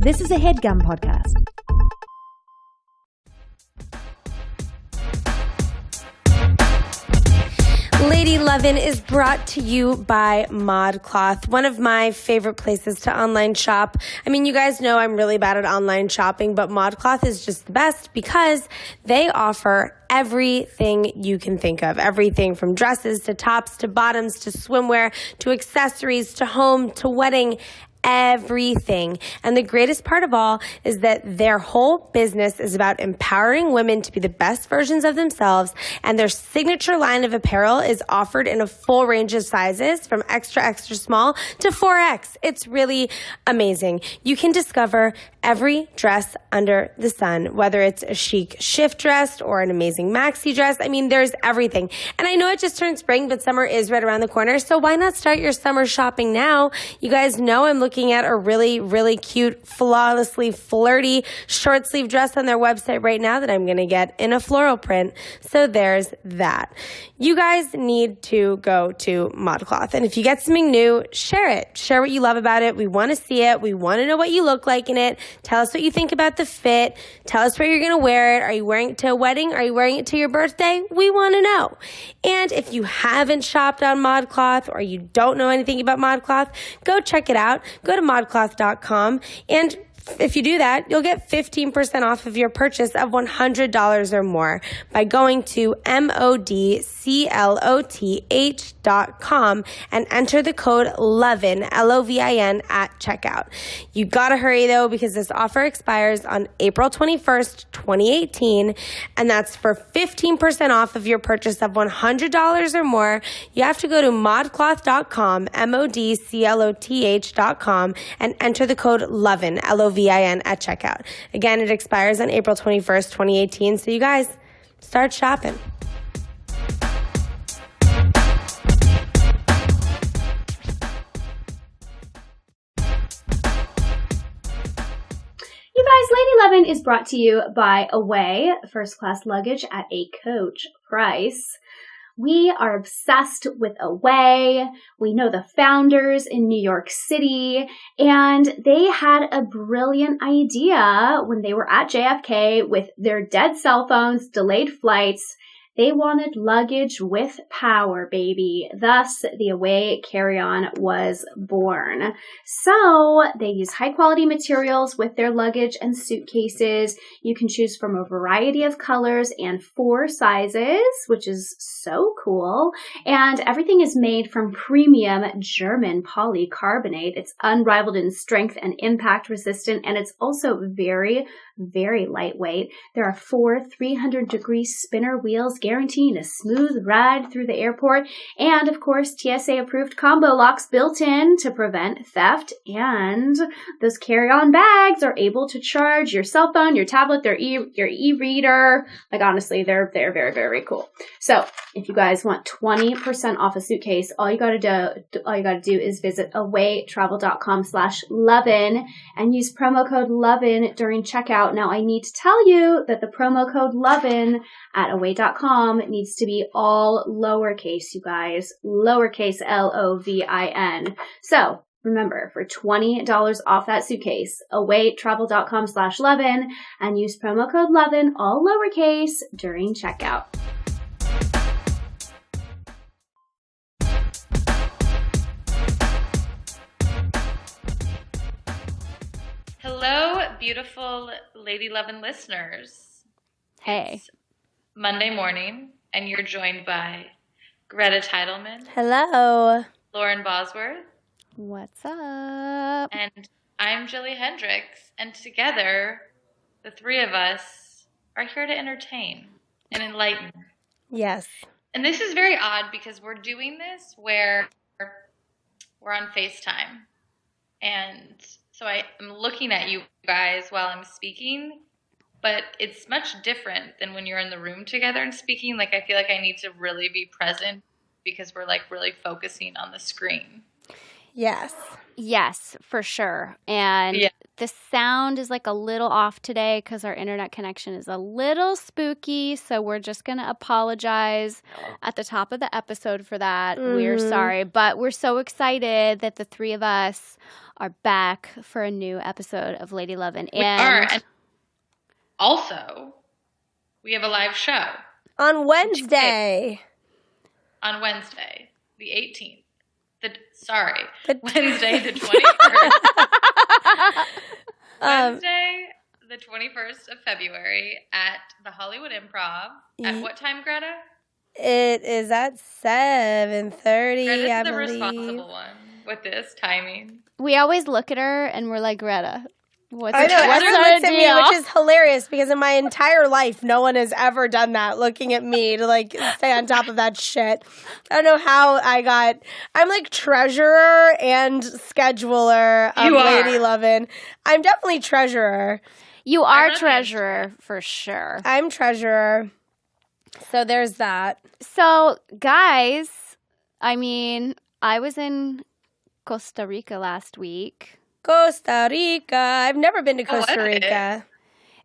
This is a HeadGum podcast. Lady Lovin is brought to you by ModCloth, one of my favorite places to online shop. I mean, you guys know I'm really bad at online shopping, but ModCloth is just the best because they offer everything you can think of. Everything from dresses to tops to bottoms to swimwear to accessories to home to wedding. Everything. And the greatest part of all is that their whole business is about empowering women to be the best versions of themselves, and their signature line of apparel is offered in a full range of sizes from extra, extra small to 4X. It's really amazing. You can discover every dress under the sun, whether it's a chic shift dress or an amazing maxi dress. I mean, there's everything. And I know it just turned spring, but summer is right around the corner, so why not start your summer shopping now? You guys know I'm looking at a really, really cute, flawlessly flirty short sleeve dress on their website right now that I'm going to get in a floral print. So there's that. You guys need to go to ModCloth. And if you get something new, share it. Share what you love about it. We want to see it. We want to know what you look like in it. Tell us what you think about the fit. Tell us where you're going to wear it. Are you wearing it to a wedding? Are you wearing it to your birthday? We want to know. And if you haven't shopped on ModCloth or you don't know anything about ModCloth, go check it out. Go to modcloth.com, and if you do that, you'll get 15% off of your purchase of $100 or more by going to modcloth.com and enter the code LOVIN, L-O-V-I-N, at checkout. You gotta hurry though, because this offer expires on April 21st, 2018, and that's for 15% off of your purchase of $100 or more. You have to go to modcloth.com, modcloth.com, and enter the code LOVIN, L-O-V-I-N, at checkout. Again, it expires on April 21st, 2018, so you guys, start shopping. You guys, Lady Lovin is brought to you by Away, first class luggage at a coach price. We are obsessed with Away. We know the founders in New York City, and they had a brilliant idea when they were at JFK with their dead cell phones, delayed flights. They wanted luggage with power, baby. Thus, the Away carry-on was born. So, they use high-quality materials with their luggage and suitcases. You can choose from a variety of colors and 4 sizes, which is so cool. And everything is made from premium German polycarbonate. It's unrivaled in strength and impact resistant, and it's also very, very lightweight. There are 4 300-degree spinner wheels guaranteeing a smooth ride through the airport. And of course, TSA approved combo locks built in to prevent theft. And those carry-on bags are able to charge your cell phone, your tablet, your e-reader. Like honestly, they're very, very cool. So if you guys want 20% off a suitcase, all you gotta do is visit awaytravel.com/lovin and use promo code LOVIN during checkout. Now I need to tell you that the promo code LOVIN at away.com needs to be all lowercase, you guys. Lowercase Lovin. So remember, for $20 off that suitcase, awaytravel.com/lovin and use promo code LOVIN, all lowercase, during checkout. Hello, beautiful Lady Lovin listeners. Hey. It's Monday morning, and you're joined by Greta Teidelman, Hello. Lauren Bosworth, What's up? and I'm Jilly Hendricks, and together, the three of us are here to entertain and enlighten. Yes. And this is very odd because we're doing this where we're on FaceTime. And so I am looking at you guys while I'm speaking, but it's much different than when you're in the room together and speaking. Like, I feel like I need to really be present because we're like really focusing on the screen. Yes. Yes, for sure. And Yeah. the sound is like a little off today because our internet connection is a little spooky. So we're just going to apologize at the top of the episode for that. We're sorry. But we're so excited that the three of us are back for a new episode of Lady Lovin'. And also, we have a live show. On Wednesday. On Wednesday, the 18th. Wednesday, the 21st. Wednesday, the 21st of February at the Hollywood Improv. At what time, Greta? It is at 7:30, Greta's I the believe. responsible one with this timing. We always look at her and we're like, Greta, what's I know, everyone our looks at me, deal? which is hilarious because in my entire life, no one has ever done that, looking at me to like stay on top of that shit. I don't know how I'm like treasurer and scheduler of Lady Lovin'. I'm definitely treasurer. You are treasurer for sure. I'm treasurer. So there's that. So, guys, I mean, I was in Costa Rica last week. Costa Rica. I've never been to Costa Rica.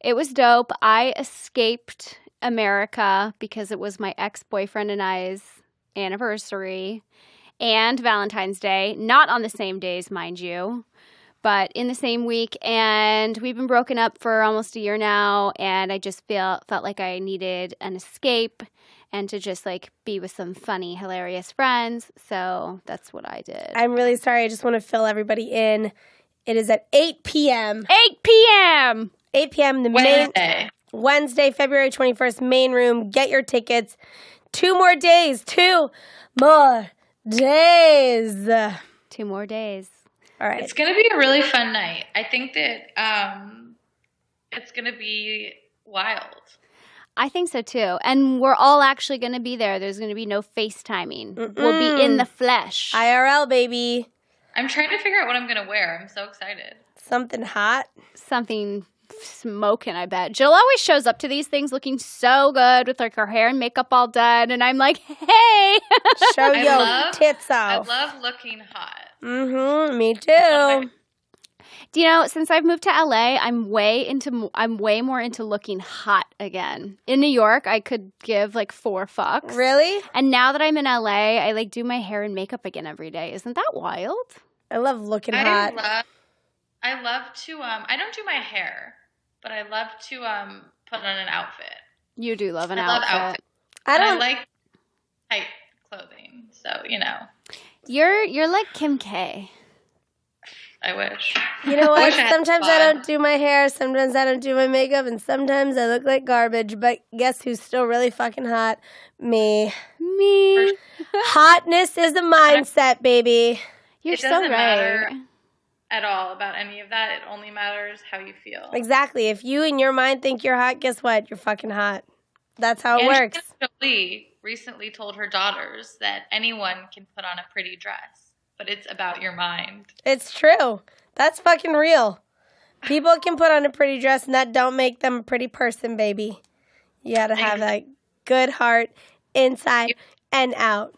It was dope. I escaped America because it was my ex-boyfriend and I's anniversary and Valentine's Day. Not on the same days, mind you, but in the same week. And we've been broken up for almost a year now, and I just felt like I needed an escape and to just like be with some funny, hilarious friends. So that's what I did. I'm really sorry. I just want to fill everybody in. It is at 8 p.m. 8 p.m. 8 p.m. Wednesday, February 21st, main room. Get your tickets. 2 more days. 2 more days. 2 more days. All right. It's going to be a really fun night. I think that it's going to be wild. I think so too. And we're all actually going to be there. There's going to be no FaceTiming. We'll be in the flesh. IRL, baby. I'm trying to figure out what I'm going to wear. I'm so excited. Something hot. Something smoking, I bet. Jill always shows up to these things looking so good with like her hair and makeup all done. And I'm like, hey. Show your tits off. I love looking hot. Me too. Do you know, since I've moved to LA, I'm way more into looking hot again. In New York, I could give like 4 fucks. Really? And now that I'm in LA, I like do my hair and makeup again every day. Isn't that wild? I love looking hot. I love to I don't do my hair, but I love to put on an outfit. You do love an outfit. outfit. I like tight clothing, so you know. You're like Kim K. I wish. You know what? Sometimes I don't do my hair, sometimes I don't do my makeup, and sometimes I look like garbage. But guess who's still really fucking hot? Me. Hotness is a mindset, baby. You're so right. It doesn't matter at all about any of that. It only matters how you feel. Exactly. If you in your mind think you're hot, guess what? You're fucking hot. That's how it works. Jolie recently told her daughters that anyone can put on a pretty dress, but it's about your mind. It's true. That's fucking real. People can put on a pretty dress, and that don't make them a pretty person, baby. You gotta have that good heart inside and out.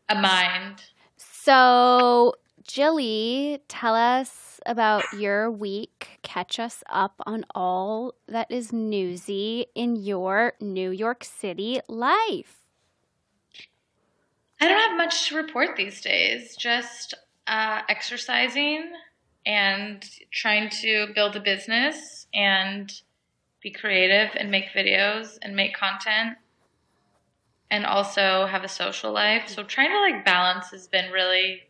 A mind. So, Jilly, tell us about your week. Catch us up on all that is newsy in your New York City life. I don't have much to report these days. Just exercising and trying to build a business and be creative and make videos and make content and also have a social life. So trying to like balance has been really,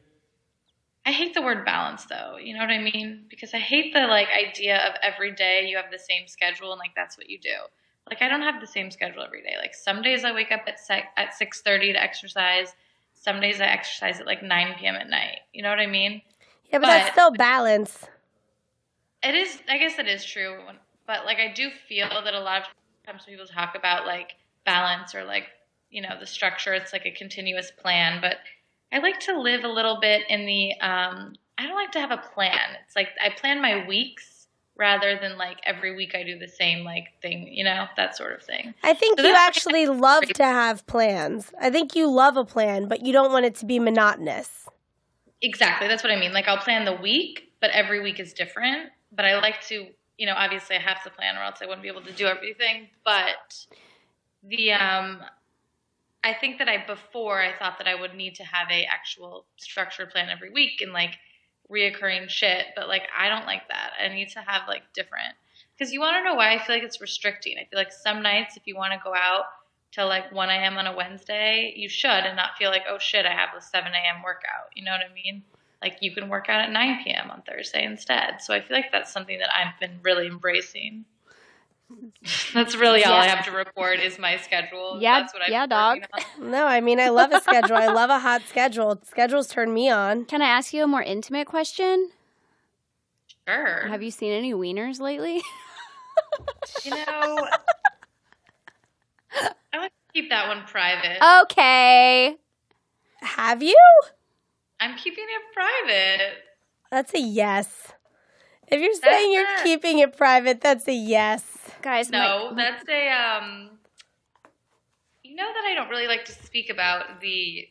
I hate the word balance though. You know what I mean? Because I hate the like idea of every day you have the same schedule and like that's what you do. Like I don't have the same schedule every day. Like some days I wake up at 6:30 to exercise. Some days I exercise at like 9 p.m. at night. You know what I mean? Yeah, but that's still balance. It is. I guess it is true. But like I do feel that a lot of times when people talk about like balance or like, you know, the structure, it's like a continuous plan. But I like to live a little bit in the, I don't like to have a plan. It's like I plan my weeks rather than like every week I do the same like thing, you know, that sort of thing. I think you actually love to have plans. I think you love a plan, but you don't want it to be monotonous. Exactly. That's what I mean. Like I'll plan the week, but every week is different. But I like to, you know, obviously I have to plan or else I wouldn't be able to do everything. But the, I think that before I thought that I would need to have a actual structured plan every week and like reoccurring shit, but like I don't like that. I need to have like different, because you want to know why I feel like it's restricting. I feel like some nights if you want to go out till like 1 a.m. on a Wednesday, you should, and not feel like, oh shit, I have a 7 a.m. workout. You know what I mean? Like you can work out at 9 p.m. on Thursday instead. So I feel like that's something that I've been really embracing. That's really all I have to report is my schedule. Yeah, that's what I'm yeah, dog. No, I mean, I love a schedule. I love a hot schedule. Schedules turn me on. Can I ask you a more intimate question? Sure. Have you seen any wieners lately? You know, I like to keep that one private. Okay. Have you? I'm keeping it private. That's a yes. If you're saying you're keeping it private, that's a yes. Guys, No, that's a, you know that I don't really like to speak about the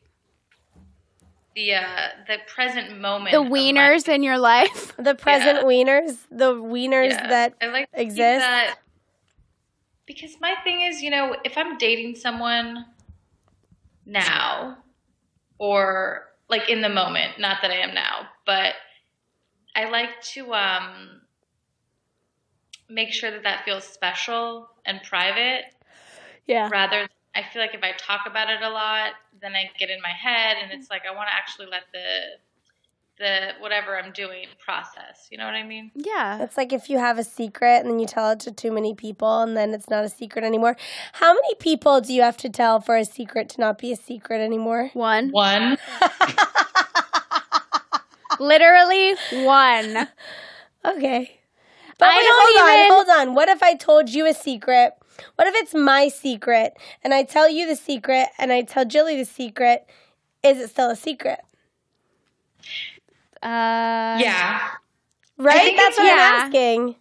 present moment. the wieners in your life. The present wieners, the wieners that I like to keep exist. that, because my thing is, you know, if I'm dating someone now, or like in the moment, not that I am now, but I like to make sure that feels special and private. Yeah. Rather, I feel like if I talk about it a lot, then I get in my head, and it's like I want to actually let the whatever I'm doing process. You know what I mean? Yeah. It's like if you have a secret and then you tell it to too many people and then it's not a secret anymore. How many people do you have to tell for a secret to not be a secret anymore? One. Literally one. Okay. But wait, hold on. What if I told you a secret? What if it's my secret and I tell you the secret and I tell Jilly the secret? Is it still a secret? Yeah. Right? That's what I'm asking.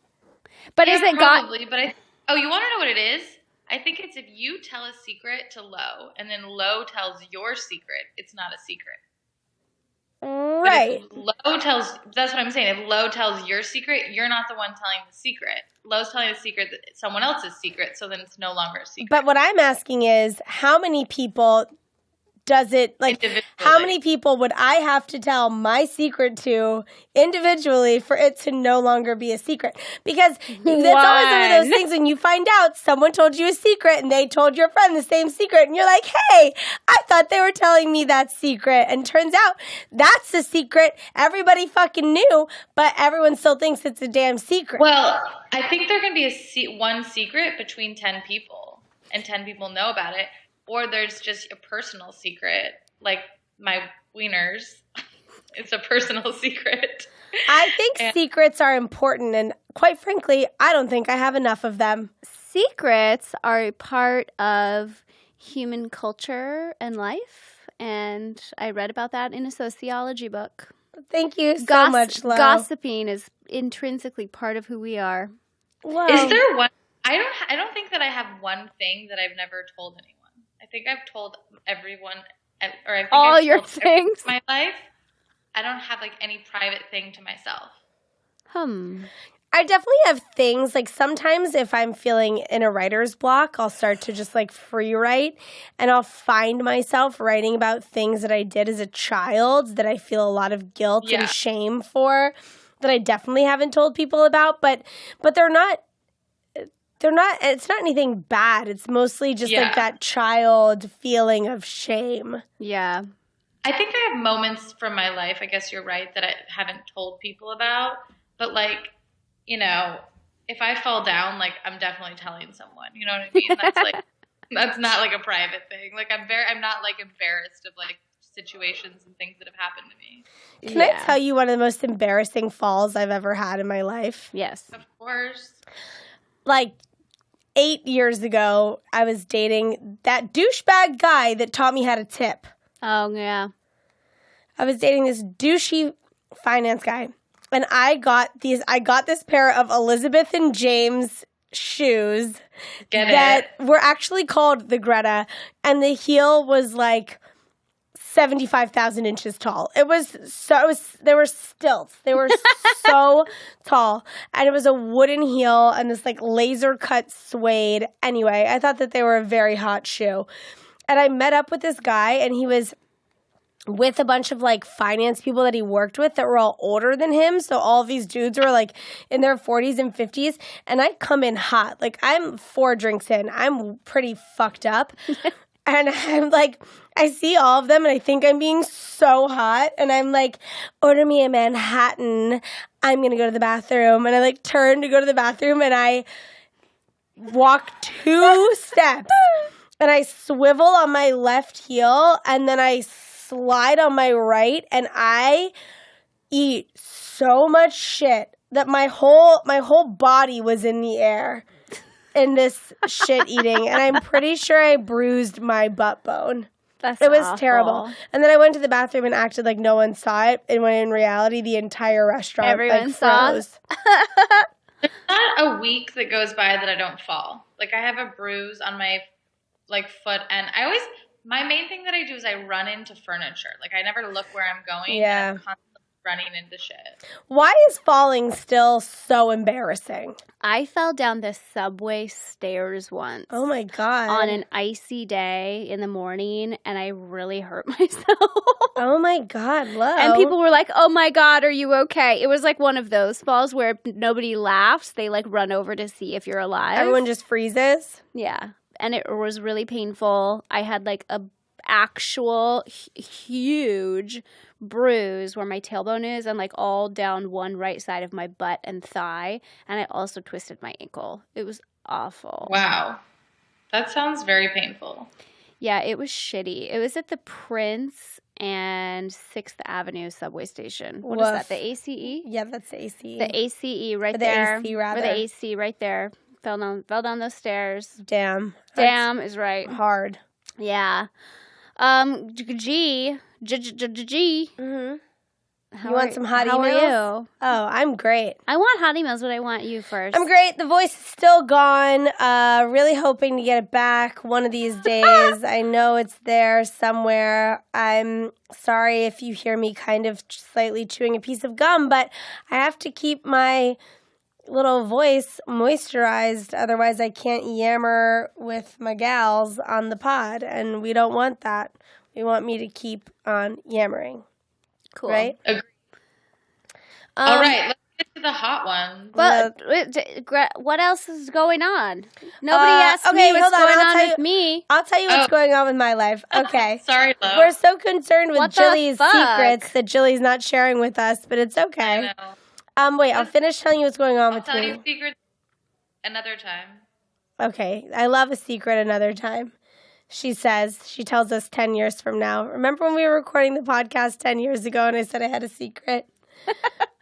But Yeah, is it probably, but you want to know what it is? I think it's if you tell a secret to Lo and then Lo tells your secret, it's not a secret. Right. That's what I'm saying. If Lo tells your secret, you're not the one telling the secret. Lo's telling the secret that someone else's secret, so then it's no longer a secret. But what I'm asking is, how many people does it, like, how many people would I have to tell my secret to individually for it to no longer be a secret? Because it's always one of those things when you find out someone told you a secret and they told your friend the same secret and you're like, hey, I thought they were telling me that secret. And turns out that's the secret everybody fucking knew, but everyone still thinks it's a damn secret. Well, I think there can be one secret between 10 people and 10 people know about it. Or there's just a personal secret, like my wieners. It's a personal secret. I think secrets are important, and quite frankly, I don't think I have enough of them. Secrets are a part of human culture and life, and I read about that in a sociology book. Thank you so much, Lo. Gossiping is intrinsically part of who we are. Whoa. Is there one? I don't think that I have one thing that I've never told anyone. I think I've told everyone, or I think all I've your told things in my life. I don't have like any private thing to myself. I definitely have things, like sometimes if I'm feeling in a writer's block, I'll start to just like free write, and I'll find myself writing about things that I did as a child that I feel a lot of guilt and shame for, that I definitely haven't told people about, but they're not, it's not anything bad. It's mostly just like that child feeling of shame. Yeah. I think I have moments from my life, I guess you're right, that I haven't told people about. But like, you know, if I fall down, like I'm definitely telling someone. You know what I mean? That's like, that's not like a private thing. Like I'm not like embarrassed of like situations and things that have happened to me. Can I tell you one of the most embarrassing falls I've ever had in my life? Yes. Of course. Like 8 years ago, I was dating that douchebag guy that taught me how to tip. Oh, yeah. I was dating this douchey finance guy, and I got this pair of Elizabeth and James shoes that were actually called the Greta, and the heel was like 75,000 inches tall. They were stilts. They were so tall. And it was a wooden heel and this like laser cut suede. Anyway, I thought that they were a very hot shoe. And I met up with this guy, and he was with a bunch of like finance people that he worked with that were all older than him. So all of these dudes were like in their 40s and 50s. And I come in hot. Like I'm 4 drinks in. I'm pretty fucked up. And I'm like, I see all of them and I think I'm being so hot. And I'm like, order me a Manhattan. I'm going to go to the bathroom. And I like turn to go to the bathroom and I walk 2 steps. And I swivel on my left heel and then I slide on my right and I eat so much shit that my whole body was in the air in this shit eating, and I'm pretty sure I bruised my butt bone. It was awful. terrible. And then I went to the bathroom and acted like no one saw it, and when in reality the entire restaurant Everyone saw. froze. There's not a week that goes by that I don't fall. Like I have a bruise on my like foot, and my main thing that I do is I run into furniture. Like I never look where I'm going. Yeah. And I'm constantly running into shit. Why is falling still so embarrassing? I fell down the subway stairs once. Oh my God. On an icy day in the morning, and I really hurt myself. Oh my God, love. And people were like, "Oh my God, are you okay?" It was like one of those falls where nobody laughs. They like run over to see if you're alive. Everyone just freezes. Yeah. And it was really painful. I had like a actual huge bruise where my tailbone is and like all down one right side of my butt and thigh. And I also twisted my ankle. It was awful. Wow. That sounds very painful. Yeah, it was shitty. It was at the Prince and 6th Avenue subway station. What is that? The ACE? Yeah, that's the ACE. The ACE right Or the there. AC, rather. Or the AC right there. Fell down those stairs. Damn. Damn is right. Hard. Yeah. G. Mm-hmm. You want some hot emails? How are you? Oh, I'm great. I want hot emails, but I want you first. I'm great. The voice is still gone. Really hoping to get it back one of these days. I know it's there somewhere. I'm sorry if you hear me kind of slightly chewing a piece of gum, but I have to keep my little voice moisturized. Otherwise, I can't yammer with my gals on the pod, and we don't want that. We want me to keep on yammering. Cool. Right? Agreed. All right, let's get to the hot one. But what else is going on? Nobody asked me what's going on with me. I'll tell you what's going on with my life. Okay. Sorry, love. We're so concerned with What the Jilly's fuck? secrets that Jilly's not sharing with us, but it's okay. I know. Wait, I'll finish telling you what's going on I'll with tell me. you secrets another time. Okay. I love a secret another time. She tells us 10 years from now. Remember when we were recording the podcast 10 years ago and I said I had a secret?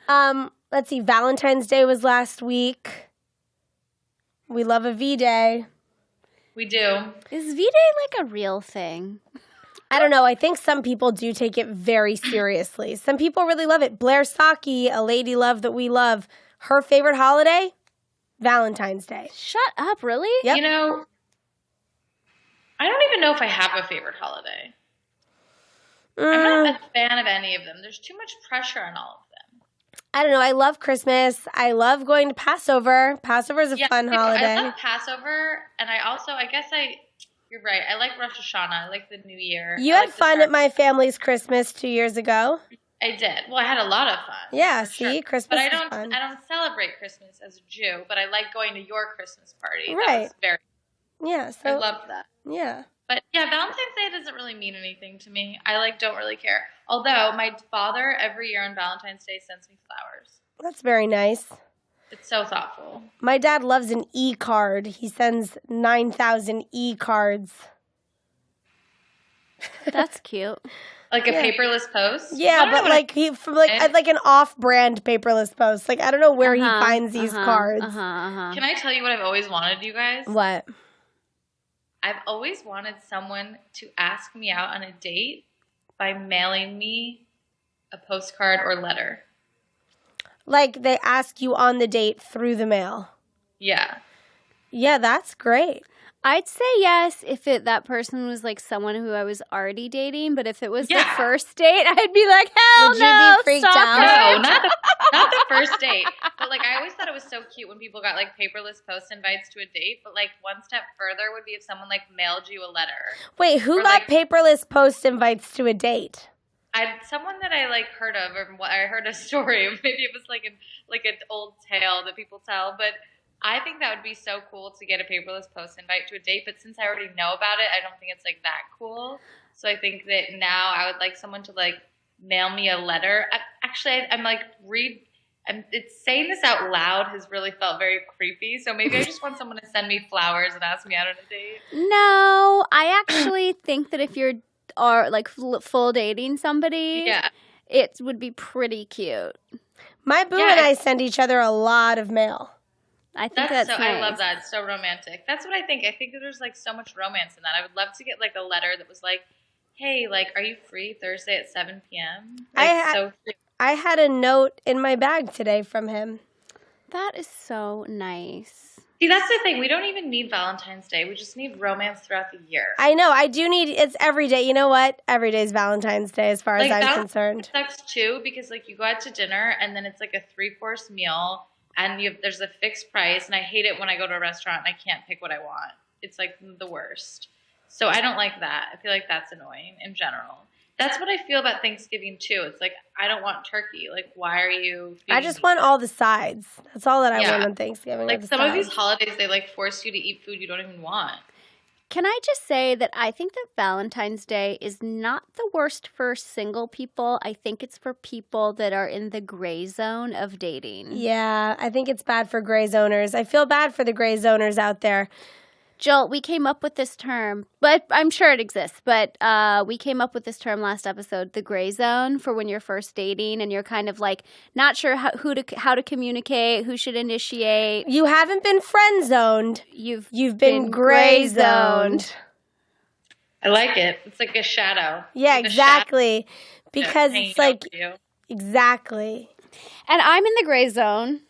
Let's see. Valentine's Day was last week. We love a V-Day. We do. Is V-Day like a real thing? I don't know. I think some people do take it very seriously. Some people really love it. Blair Saki, a lady love that we love, her favorite holiday, Valentine's Day. Shut up, really? Yep. You know, I don't even know if I have a favorite holiday. I'm not a fan of any of them. There's too much pressure on all of them. I don't know. I love Christmas. I love going to Passover. Passover is a fun holiday. I love Passover, and you're right. I like Rosh Hashanah. I like the New Year. You had fun at my family's Christmas 2 years ago. I did. Well, I had a lot of fun. Yeah, Sure. see? Christmas But I is fun. don't celebrate Christmas as a Jew, but I like going to your Christmas party. Right. That was very Yeah, I so, loved that. yeah. But yeah, Valentine's Day doesn't really mean anything to me. I don't really care. Although my father every year on Valentine's Day sends me flowers. That's very nice. It's so thoughtful. My dad loves an e-card. He sends 9,000 e-cards. That's cute. Like a paperless post? Yeah, but like an off-brand paperless post. Like I don't know where he finds these cards. Can I tell you what I've always wanted, you guys? What? I've always wanted someone to ask me out on a date by mailing me a postcard or letter. Like they ask you on the date through the mail. Yeah. Yeah, that's great. I'd say yes if that person was like someone who I was already dating, but if it was the first date, I'd be like, hell Would no, you be freaked stalker. out? No, not the first date. But like I always thought it was so cute when people got like paperless post invites to a date. But like one step further would be if someone like mailed you a letter. Wait, who Or, got paperless post invites to a date? someone that I like heard of, or I heard a story. Maybe it was like an old tale that people tell, but I think that would be so cool to get a paperless post invite to a date. But since I already know about it, I don't think it's like that cool. So I think that now I would like someone to like mail me a letter. It's saying this out loud has really felt very creepy. So maybe I just want someone to send me flowers and ask me out on a date. No, I actually think that if you're like full dating somebody, Yeah. it would be pretty cute. My boo and I send each other a lot of mail. I think that's so nice. I love that. It's so romantic. That's what I think. I think that there's like so much romance in that. I would love to get like a letter that was like, hey, like, are you free Thursday at 7 p.m.? Like, I had a note in my bag today from him. That is so nice. See, that's the thing. We don't even need Valentine's Day. We just need romance throughout the year. I know. I do need – it's every day. You know what? Every day is Valentine's Day as far as I'm concerned. It sucks, too, because, like, you go out to dinner, and then it's, like, a 3-course meal, and there's a fixed price, and I hate it when I go to a restaurant and I can't pick what I want. It's, like, the worst. So I don't like that. I feel like that's annoying in general. That's what I feel about Thanksgiving, too. It's like, I don't want turkey. Like, why are you I just want all the sides. That's all that I want on Thanksgiving. Like, some of these holidays, they, like, force you to eat food you don't even want. Can I just say that I think that Valentine's Day is not the worst for single people. I think it's for people that are in the gray zone of dating. Yeah, I think it's bad for gray zoners. I feel bad for the gray zoners out there. Jill, we came up with this term, but I'm sure it exists, but we came up with this term last episode, the gray zone, for when you're first dating and you're kind of like not sure how to communicate, who should initiate. You haven't been friend zoned. You've been gray zoned. I like it. It's like a shadow. Yeah, exactly. Shadow because it's like, exactly. And I'm in the gray zone.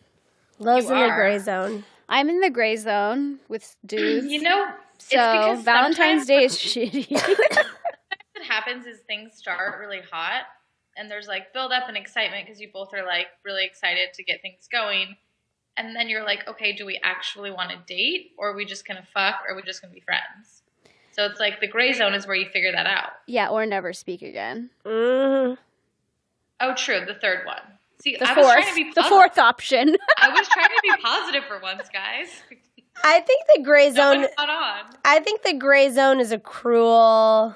Love's in the gray zone. I'm in the gray zone with dudes. You know, so Valentine's Day is shitty. What happens is things start really hot, and there's like build up and excitement because you both are like really excited to get things going, and then you're like, okay, do we actually want to date, or are we just gonna fuck, or are we just gonna be friends? So it's like the gray zone is where you figure that out. Yeah, or never speak again. Mm-hmm. Oh, true. The third one. See, I was trying to be positive. The fourth option. I was trying to be positive for once, guys. I think the gray zone. I think the gray zone is a cruel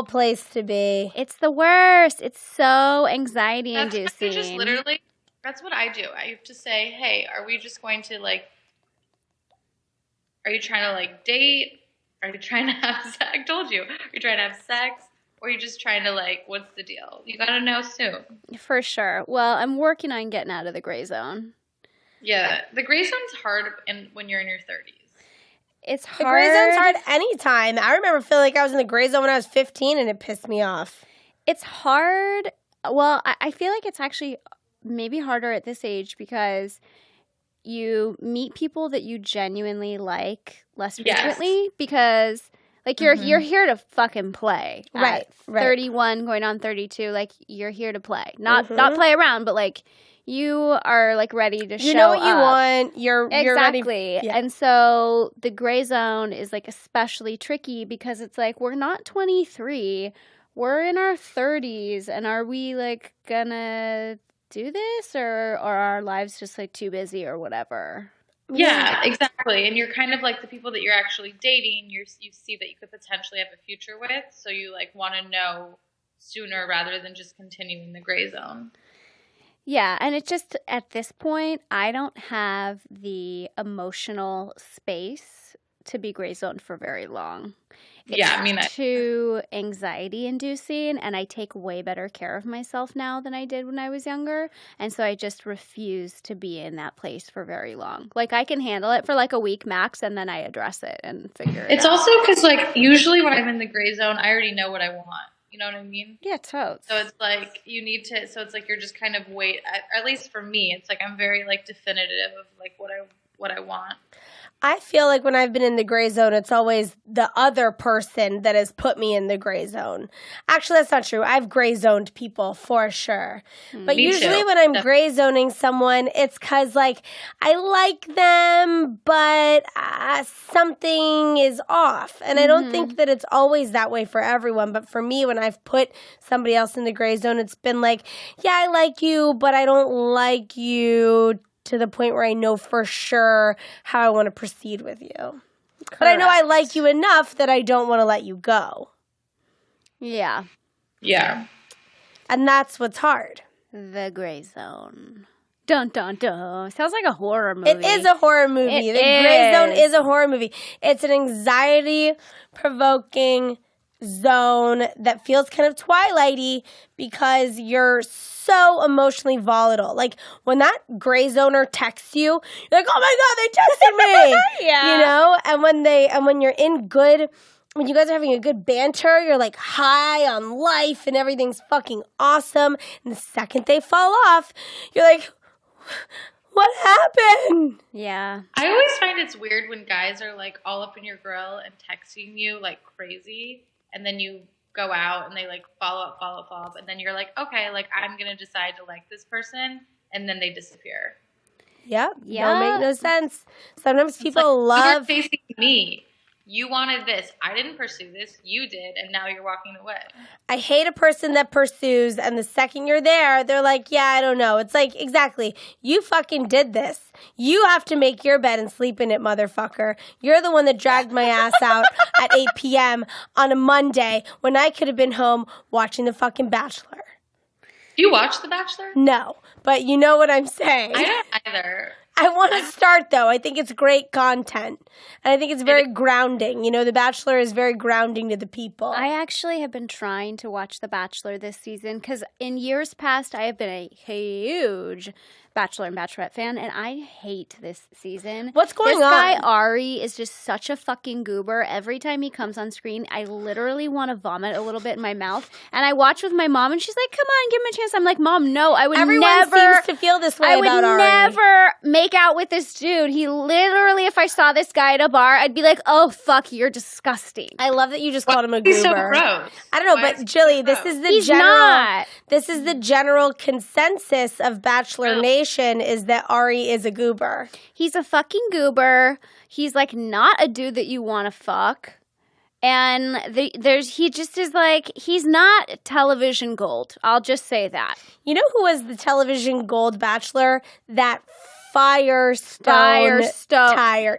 place to be. It's the worst. It's so anxiety inducing. Just literally, that's what I do. I have to say, hey, are we just going to like? Are you trying to like date? Are you trying to have sex? I told you. Are you trying to have sex? Or are you just trying to, like, what's the deal? You got to know soon. For sure. Well, I'm working on getting out of the gray zone. Yeah. The gray zone's hard when you're in your 30s. It's hard. The gray zone's hard anytime. I remember feeling like I was in the gray zone when I was 15, and it pissed me off. It's hard. Well, I feel like it's actually maybe harder at this age because you meet people that you genuinely like less frequently because... Like, you're here to fucking play. Right. 31 going on 32, like, you're here to play. Not play around, but, like, you are, like, ready to show up. You know what you want. You're exactly. ready. Yeah. And so the gray zone is, like, especially tricky because it's like, we're not 23. We're in our 30s. And are we, like, gonna do this? Or are our lives just, like, too busy or whatever? Yeah, exactly. And you're kind of like the people that you're actually dating, you see that you could potentially have a future with, so you like want to know sooner rather than just continuing the gray zone. Yeah, and it's just at this point, I don't have the emotional space to be gray zoned for very long. It's too anxiety inducing, and I take way better care of myself now than I did when I was younger. And so I just refuse to be in that place for very long. Like, I can handle it for like a week max, and then I address it and figure it out. It's also because, like, usually when I'm in the gray zone, I already know what I want. You know what I mean? Yeah, totes. So it's like so it's like you're just kind of at least for me, it's like I'm very like definitive of like what I what I want. I feel like when I've been in the gray zone, it's always the other person that has put me in the gray zone. Actually, that's not true. I've gray zoned people for sure. But Me usually too. when I'm gray zoning someone, it's because like I like them, but something is off. And I don't think that it's always that way for everyone. But for me, when I've put somebody else in the gray zone, it's been like, yeah, I like you, but I don't like you to the point where I know for sure how I want to proceed with you. Correct. But I know I like you enough that I don't want to let you go. Yeah. Yeah. And that's what's hard. The gray zone. Dun, dun, dun. Sounds like a horror movie. It is a horror movie. The gray zone is a horror movie. It's an anxiety-provoking zone that feels kind of Twilighty because you're so emotionally volatile. Like when that gray zoner texts you, you're like, oh my God, they texted me. Yeah. You know? And when you're in good, when you guys are having a good banter, you're like high on life and everything's fucking awesome. And the second they fall off, you're like, what happened? Yeah. I always find it's weird when guys are like all up in your grill and texting you like crazy, and then you go out and they like follow up, and then you're like, okay, like I'm gonna decide to like this person, and then they disappear. Yep. Yeah. Don't make no sense. Sometimes people You love. were facing me. You wanted this. I didn't pursue this. You did, and now you're walking away. I hate a person that pursues, and the second you're there, they're like, yeah, I don't know. It's like, exactly. You fucking did this. You have to make your bed and sleep in it, motherfucker. You're the one that dragged my ass out at 8 p.m. on a Monday when I could have been home watching The fucking Bachelor. Do you watch The Bachelor? No, but you know what I'm saying. I don't either. I want to start, though. I think it's great content. And I think it's very grounding. You know, The Bachelor is very grounding to the people. I actually have been trying to watch The Bachelor this season because in years past, I have been a huge Bachelor and Bachelorette fan, and I hate this season. What's going on? This guy, Ari, is just such a fucking goober. Every time he comes on screen, I literally want to vomit a little bit in my mouth. And I watch with my mom, and she's like, come on, give him a chance. I'm like, Mom, no, I would Everyone never. seems to feel this way about Ari. I would never make out with this dude. He literally, if I saw this guy at a bar, I'd be like, oh, fuck, you're disgusting. I love that you just called him a goober. He's so gross. I don't know, Why but is he Jilly, so this gross? is the He's general. not. This is the general consensus of Bachelor Oh. Nation is that Ari is a goober. He's a fucking goober. He's like not a dude that you want to fuck. And he just is like, he's not television gold. I'll just say that. You know who was the television gold Bachelor? That Firestone tire.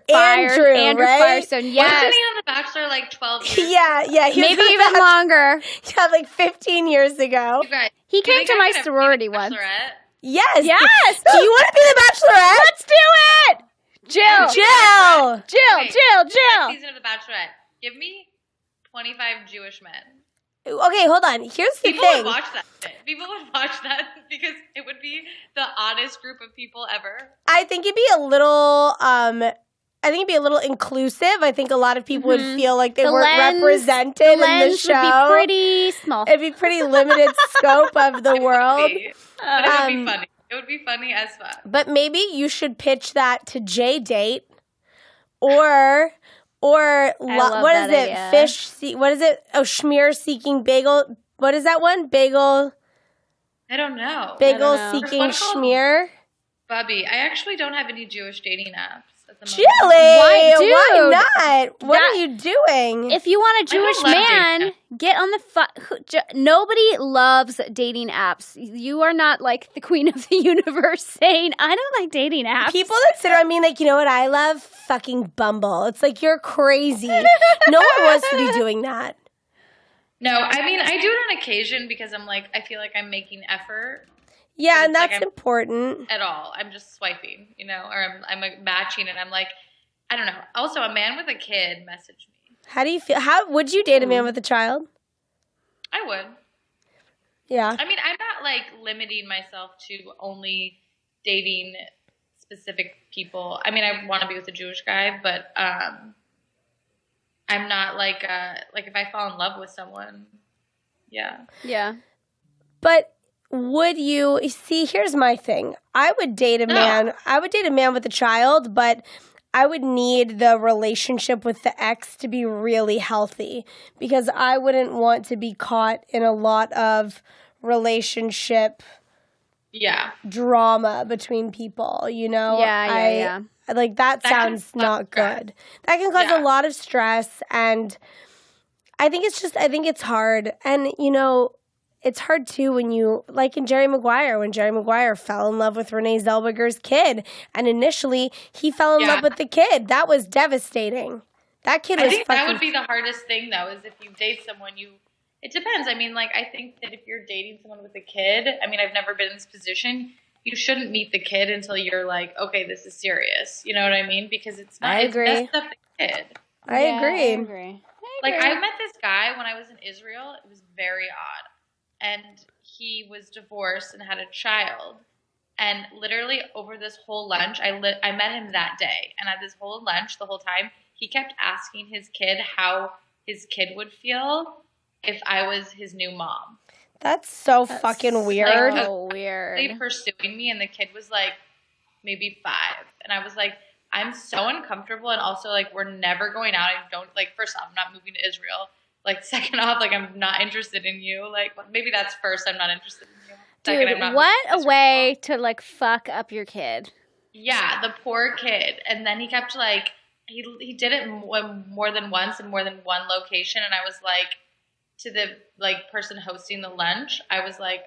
Andrew, right? Firestone, yes. Wasn't he on The Bachelor like 12 years? Yeah. He was Maybe on even the longer. Yeah, like 15 years ago. You guys, He do you came think to I my could have sorority been a once. Bachelorette? Yes. Yes. Do you want to be the Bachelorette? Let's do it. Jill. Jill. Jill. Next season of The Bachelorette. Give me 25 Jewish men. Okay, hold on. Here's the People thing. would watch that shit. People would watch that because it would be the oddest group of people ever. I think it'd be a little inclusive. I think a lot of people would feel like they weren't represented in the lens show. would be pretty small. It'd be pretty limited scope of the world. But it would be funny. It would be funny as fuck. But maybe you should pitch that to J-Date or what is that it? idea. What is it? Oh, Schmear Seeking Bagel. What is that one? Bagel I don't know. know. Seeking What's one called? Schmear. Bubby, I actually don't have any Jewish dating apps at the moment. Jilly, Why, why not? What That- are you doing? If you want a I don't Jewish love man, dating get on the nobody loves dating apps. You are not like the queen of the universe saying, I don't like dating apps. People that sit around me like, you know what I love? Fucking Bumble. It's like, you're crazy. No one wants to be doing that. No, I mean, I do it on occasion because I'm like, I feel like I'm making effort Yeah, But and it's like that's important. at all. I'm just swiping, or I'm like matching and I'm like, I don't know. Also, a man with a kid messaged me. How do you feel? How would you date a man with a child? I would. Yeah. I mean, I'm not like limiting myself to only dating specific people. I mean, I want to be with a Jewish guy, but I'm not like if I fall in love with someone, yeah. Yeah. But would you see? Here's my thing. I would date a man. I would date a man with a child, but I would need the relationship with the ex to be really healthy because I wouldn't want to be caught in a lot of relationship drama between people, you know? Yeah. Like, that sounds not good. That can cause a lot of stress, and I think it's hard. And, you know, it's hard, too, when you, like in Jerry Maguire, when Jerry Maguire fell in love with Renee Zellweger's kid, and initially he fell in love with the kid. That was devastating. That kid was I think that would be the hardest thing, though, is if you date someone it depends. I mean, like, I think that if you're dating someone with a kid, I mean, I've never been in this position, you shouldn't meet the kid until you're like, okay, this is serious. You know what I mean? Because it's not, I agree. It's messed up the kid. I agree. Like, I met this guy when I was in Israel. It was very odd. And he was divorced and had a child. And literally over this whole lunch, I met him that day. And at this whole lunch, the whole time, he kept asking his kid how his kid would feel if I was his new mom. That's fucking weird. So weird. They pursuing me, and the kid was like maybe 5. And I was like, I'm so uncomfortable. And also, like, we're never going out. I don't, like, first off, I'm not moving to Israel. Like, second off, like, I'm not interested in you. Like, maybe that's first, I'm not interested in you. Second, Dude, I'm not what a way to, like, fuck up your kid. Yeah, the poor kid. And then he kept, like, he did it more than once in more than one location. And I was like, to the, like, person hosting the lunch, I was like,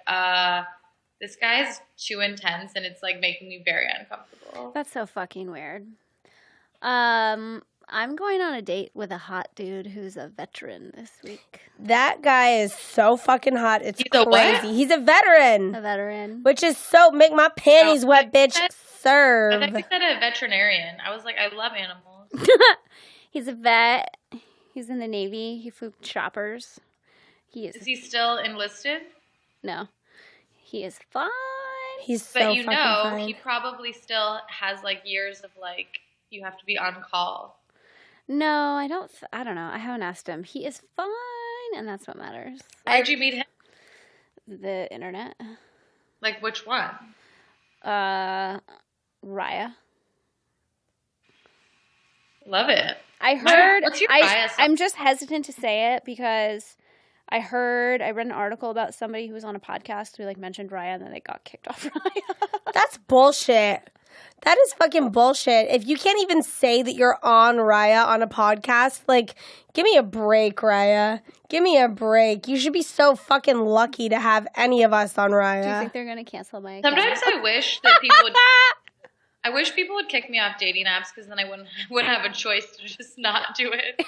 this guy's too intense, and it's, like, making me very uncomfortable. That's so fucking weird. I'm going on a date with a hot dude who's a veteran this week. That guy is so fucking hot. It's He's a crazy. what? He's a veteran. A veteran. Which is so, make my panties wet, bitch. Serve. I thought you said a veterinarian. I was like, I love animals. He's a vet. He's in the Navy. He flew choppers. Is he still enlisted? No. He is fine. He's so But you fucking know, fine. he probably still has, like, years of, like, you have to be on call. No, I don't know. I haven't asked him. He is fine, and that's what matters. Where'd you meet him? The internet. Like, which one? Raya. Love it. I heard. What's your Raya song? I'm just hesitant to say it because I read an article about somebody who was on a podcast who, like, mentioned Raya, and then they got kicked off Raya. That's bullshit. That is fucking bullshit. If you can't even say that you're on Raya on a podcast, like, give me a break, Raya. Give me a break. You should be so fucking lucky to have any of us on Raya. Do you think they're going to cancel my account? Sometimes I wish that people would... I wish people would kick me off dating apps because then I wouldn't have a choice to just not do it.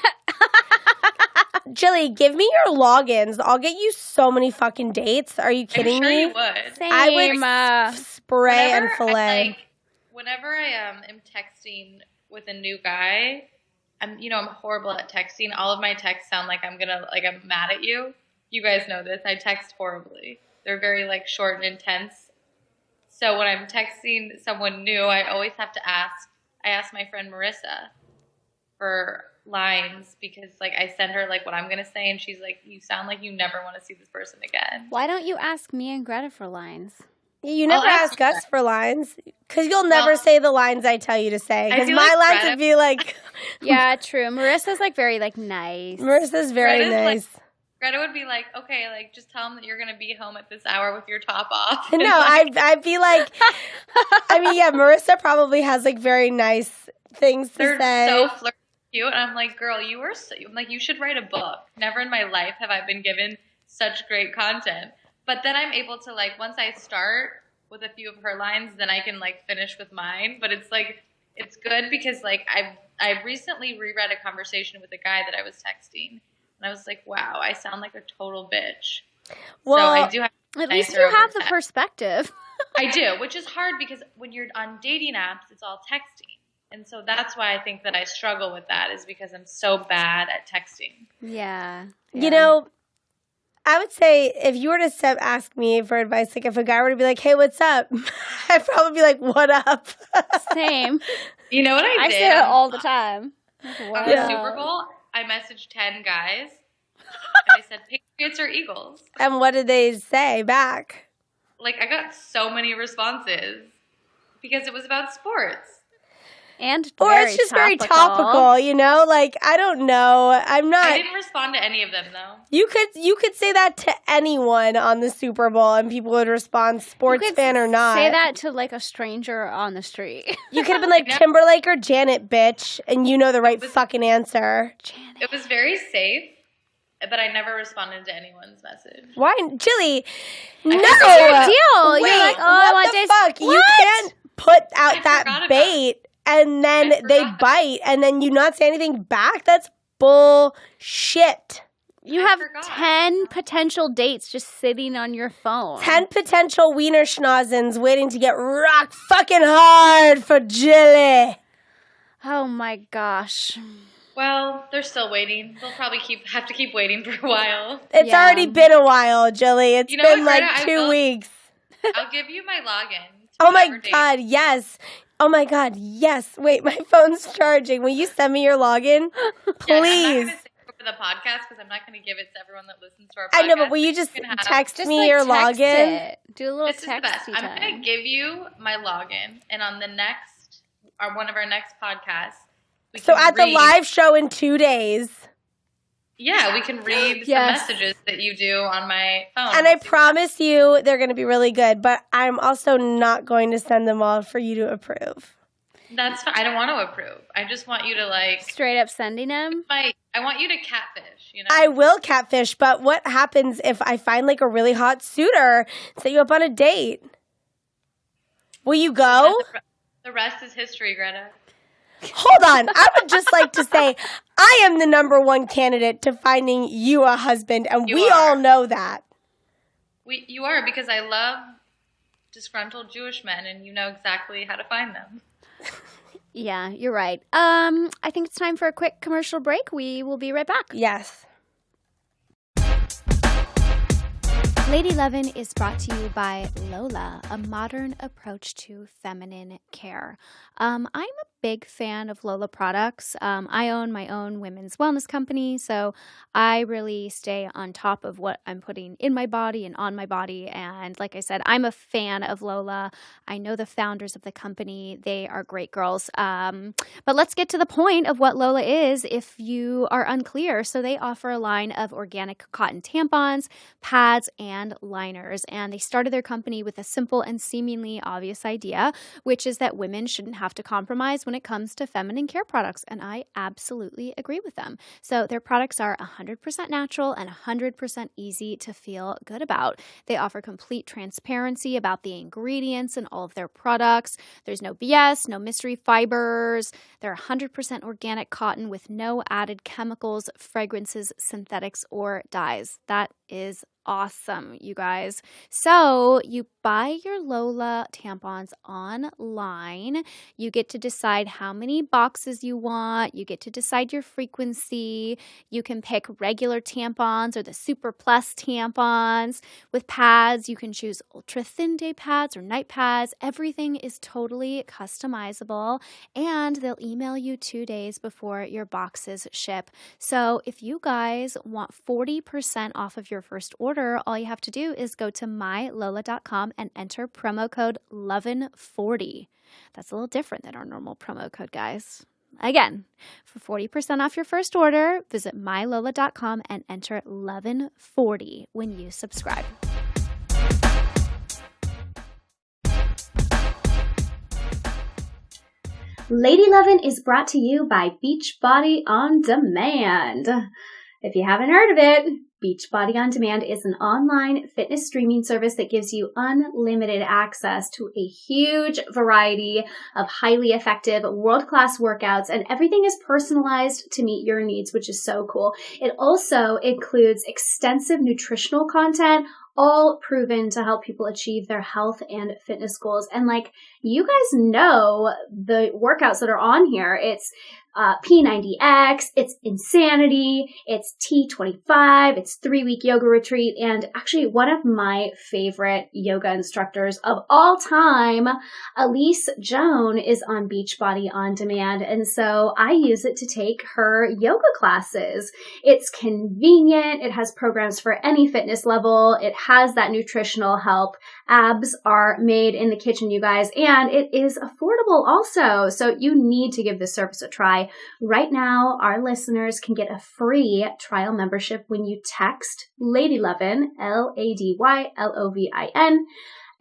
Jilly, give me your logins. I'll get you so many fucking dates. Are you kidding I'm sure me? you would. Same. I would spray and fillet. Whenever I am texting with a new guy, I'm horrible at texting. All of my texts sound like I'm mad at you. You guys know this. I text horribly. They're very, like, short and intense. So when I'm texting someone new, I always have to ask. I ask my friend Marissa for lines because, like, I send her, like, what I'm going to say, and she's like, you sound like you never want to see this person again. Why don't you ask me and Greta for lines? You never ask us for lines because you'll never say the lines I tell you to say. Because my lines would be like... Yeah, true. Marissa's, like, very, like, nice. Marissa's very nice. Like, Greta would be like, okay, like, just tell them that you're going to be home at this hour with your top off. No, I'd be like... I mean, yeah, Marissa probably has, like, very nice things to say. They're so flirty cute. And I'm like, girl, you should write a book. Never in my life have I been given such great content. But then I'm able to, like, once I start with a few of her lines, then I can, like, finish with mine. But it's, like, it's good because, like, I recently reread a conversation with a guy that I was texting. And I was like, wow, I sound like a total bitch. Well, so I do have at least you have the perspective. I do, which is hard because when you're on dating apps, it's all texting. And so that's why I think that I struggle with that is because I'm so bad at texting. Yeah. You know, I would say if you were to ask me for advice, like if a guy were to be like, hey, what's up? I'd probably be like, what up? Same. You know what I did? I say it all the time. On the Super Bowl, I messaged 10 guys, and I said, Patriots or Eagles? And what did they say back? like, I got so many responses because it was about sports. And Or it's just very topical, you know? Like, I don't know. I didn't respond to any of them, though. You could say that to anyone on the Super Bowl and people would respond, sports fan or not. Say that to, like, a stranger on the street. You could have been like, Timberlake or Janet, bitch, and you know the right fucking answer. Janet. It was very safe, but I never responded to anyone's message. Why? Jilly, no. What's your deal? Wait, You're like, what the fuck? You can't put out that bait and then they bite and then you not say anything back? That's bullshit. You have 10 potential dates just sitting on your phone. 10 potential wiener schnozzens waiting to get rock fucking hard for Jilly. Oh my gosh. Well, they're still waiting. They'll probably have to keep waiting for a while. It's already been a while, Jilly. It's been what, like 2 weeks. I'll give you my login. Oh my God, yes. Oh my God, yes. Wait, my phone's charging. Will you send me your login? Please. Yeah, I'm not going to say it for the podcast because I'm not going to give it to everyone that listens to our podcast. I know, but will you just text me your login? Do a little This text. Is the best. I'm going to give you my login, and on the next, or one of our next podcasts, so at the live show in 2 days. Yeah, we can read some messages that you do on my phone. And I promise you they're going to be really good, but I'm also not going to send them all for you to approve. That's fine. I don't want to approve. I just want you to like... Straight up sending them? I want you to catfish, you know? I will catfish, but what happens if I find like a really hot suitor, set you up on a date? Will you go? The rest is history, Greta. Hold on. I would just like to say I am the number one candidate to finding you a husband, and we all know that. You are, because I love disgruntled Jewish men, and you know exactly how to find them. Yeah, you're right. I think it's time for a quick commercial break. We will be right back. Yes. Lady Lovin is brought to you by Lola, a modern approach to feminine care. I'm a big fan of Lola products. I own my own women's wellness company, so I really stay on top of what I'm putting in my body and on my body. And like I said, I'm a fan of Lola. I know the founders of the company. They are great girls. But let's get to the point of what Lola is if you are unclear. So they offer a line of organic cotton tampons, pads, and liners. And they started their company with a simple and seemingly obvious idea, which is that women shouldn't have to compromise when it comes to feminine care products. And I absolutely agree with them. So their products are 100% natural and 100% easy to feel good about. They offer complete transparency about the ingredients in all of their products. There's no BS, no mystery fibers. They're 100% organic cotton with no added chemicals, fragrances, synthetics, or dyes. That is awesome, you guys. So you buy your Lola tampons online. You get to decide how many boxes you want. You get to decide your frequency. You can pick regular tampons or the Super Plus tampons. With pads, you can choose ultra thin day pads or night pads. Everything is totally customizable, and they'll email you 2 days before your boxes ship. So if you guys want 40% off of your first order, all you have to do is go to mylola.com and enter promo code LOVIN40. That's a little different than our normal promo code, guys. Again, for 40% off your first order, visit mylola.com and enter LOVIN40 when you subscribe. Lady Lovin is brought to you by Beachbody On Demand. If you haven't heard of it, Beachbody On Demand is an online fitness streaming service that gives you unlimited access to a huge variety of highly effective world-class workouts, and everything is personalized to meet your needs, which is so cool. It also includes extensive nutritional content, all proven to help people achieve their health and fitness goals. And like, you guys know the workouts that are on here. It's P90X, it's Insanity, it's T25, it's 3-week yoga retreat, and actually one of my favorite yoga instructors of all time, Elise Joan, is on Beachbody On Demand, and so I use it to take her yoga classes. It's convenient, it has programs for any fitness level, it has that nutritional help Abs are made in the kitchen, you guys, and it is affordable also. So you need to give this service a try. Right now, our listeners can get a free trial membership when you text Lady Lovin, LADYLOVIN,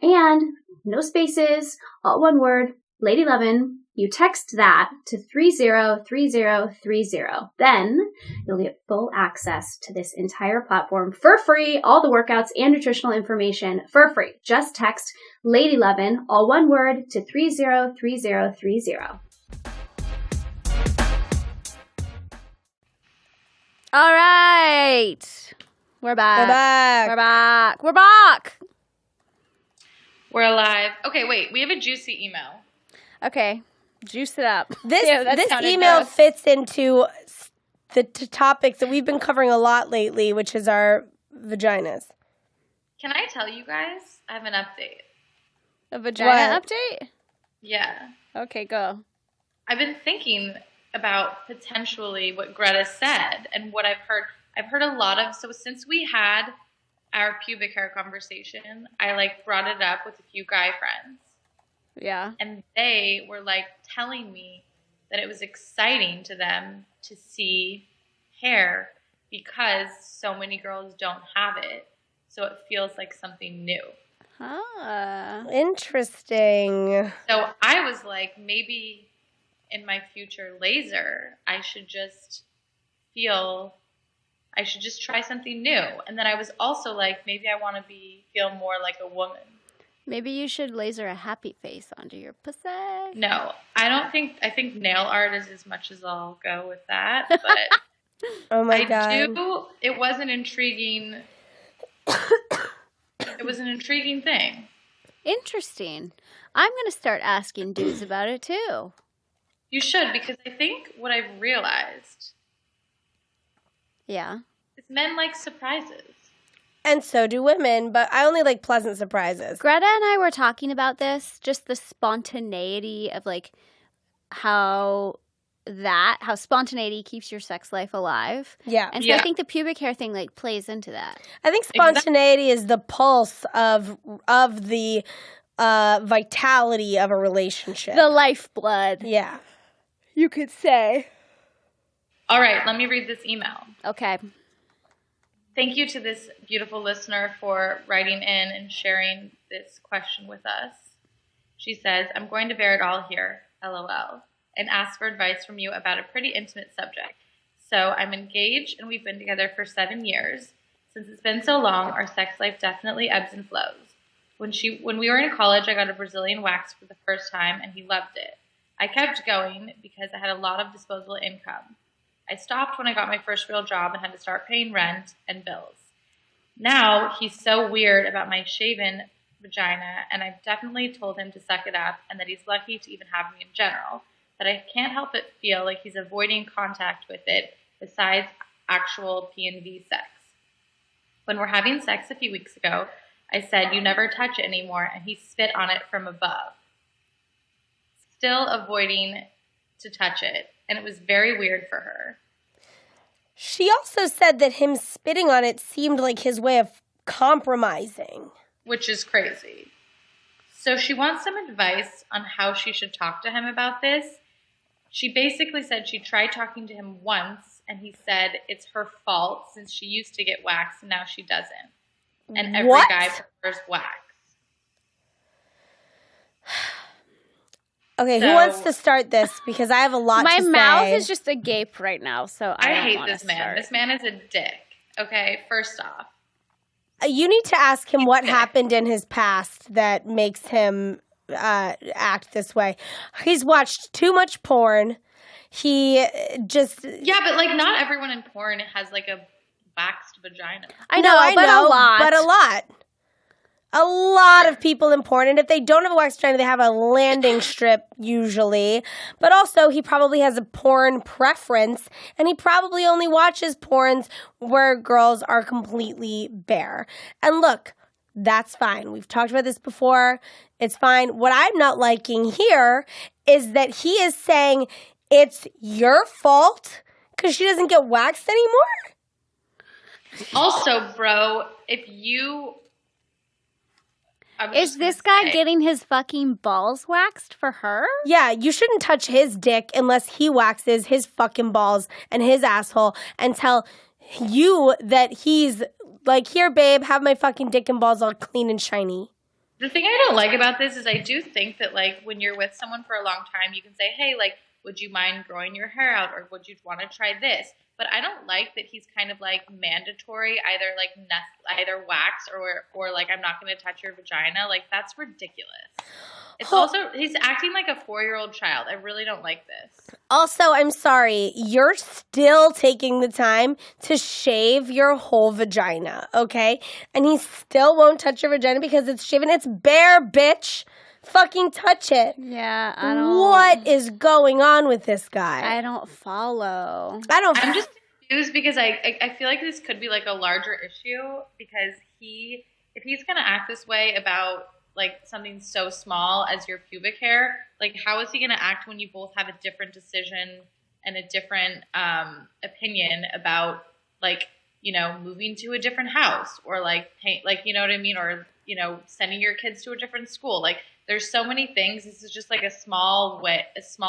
and no spaces, all one word, Lady Lovin. You text that to 303030. Then you'll get full access to this entire platform for free, all the workouts and nutritional information for free. Just text Lady Lovin, all one word, to 303030. All right. We're back. We're back. We're back. We're back. We're alive. Okay, wait. We have a juicy email. Okay. Juice it up. This sounded email gross. fits into the topics that we've been covering a lot lately, which is our vaginas. Can I tell you guys? I have an update. A vagina What? update? Yeah. Okay, go. I've been thinking about potentially what Greta said and what I've heard. I've heard a lot of, so since we had our pubic hair conversation, I brought it up with a few guy friends. Yeah. And they were telling me that it was exciting to them to see hair because so many girls don't have it. So it feels like something new. Huh. Interesting. So I was like, maybe in my future laser, I should just try something new. And then I was also like, maybe I want to feel more like a woman. Maybe you should laser a happy face onto your pussy. No, I think nail art is as much as I'll go with that. But Oh my God. it was an intriguing thing. Interesting. I'm going to start asking dudes about it too. You should, because I think what I've realized Yeah. is men like surprises. And so do women, but I only like pleasant surprises. Greta and I were talking about this, just the spontaneity of how spontaneity keeps your sex life alive. Yeah. And so I think the pubic hair thing plays into that. I think spontaneity is the pulse of the vitality of a relationship. The lifeblood, Yeah. you could say. All right, let me read this email. Okay. Thank you to this beautiful listener for writing in and sharing this question with us. She says, I'm going to bear it all here, LOL, and ask for advice from you about a pretty intimate subject. So I'm engaged and we've been together for 7 years. Since it's been so long, our sex life definitely ebbs and flows. When we were in college, I got a Brazilian wax for the first time and he loved it. I kept going because I had a lot of disposable income. I stopped when I got my first real job and had to start paying rent and bills. Now he's so weird about my shaven vagina, and I've definitely told him to suck it up and that he's lucky to even have me in general, that I can't help but feel like he's avoiding contact with it besides actual P&V sex. When we're having sex a few weeks ago, I said, you never touch it anymore, and he spit on it from above. Still avoiding to touch it, and it was very weird for her. She also said that him spitting on it seemed like his way of compromising. Which is crazy. So she wants some advice on how she should talk to him about this. She basically said she tried talking to him once, and he said it's her fault since she used to get wax and now she doesn't. And every guy prefers wax. Okay, who wants to start this? Because I have a lot to say. My mouth is just agape right now, so I hate don't this man. start. This man is a dick. Okay, first off. You need to ask him what happened in his past that makes him act this way. He's watched too much porn. He just... Yeah, but not everyone in porn has a waxed vagina. I know, but a lot. But a lot. A lot of people in porn, and if they don't have a wax vagina, they have a landing strip usually. But also, he probably has a porn preference, and he probably only watches porns where girls are completely bare. And look, that's fine. We've talked about this before. It's fine. What I'm not liking here is that he is saying it's your fault because she doesn't get waxed anymore. Also, bro, if you... Is this guy getting his fucking balls waxed for her? Yeah, you shouldn't touch his dick unless he waxes his fucking balls and his asshole and tell you that he's like, here, babe, have my fucking dick and balls all clean and shiny. The thing I don't like about this is I do think that, like, when you're with someone for a long time, you can say, hey, like, would you mind growing your hair out, or would you want to try this? But I don't like that he's kind of, like, mandatory, either wax or like, I'm not going to touch your vagina. Like, that's ridiculous. It's also, he's acting like a 4-year-old child. I really don't like this. Also, I'm sorry, you're still taking the time to shave your whole vagina, okay? And he still won't touch your vagina because it's shaven. It's bare, bitch. Fucking touch it. Yeah, I don't. What is going on with this guy? I don't follow. I'm just confused because I feel like this could be like a larger issue because if he's going to act this way about like something so small as your pubic hair, like how is he going to act when you both have a different decision and a different opinion about like, you know, moving to a different house or like you know what I mean, or you know, sending your kids to a different school. Like there's so many things. This is just like a small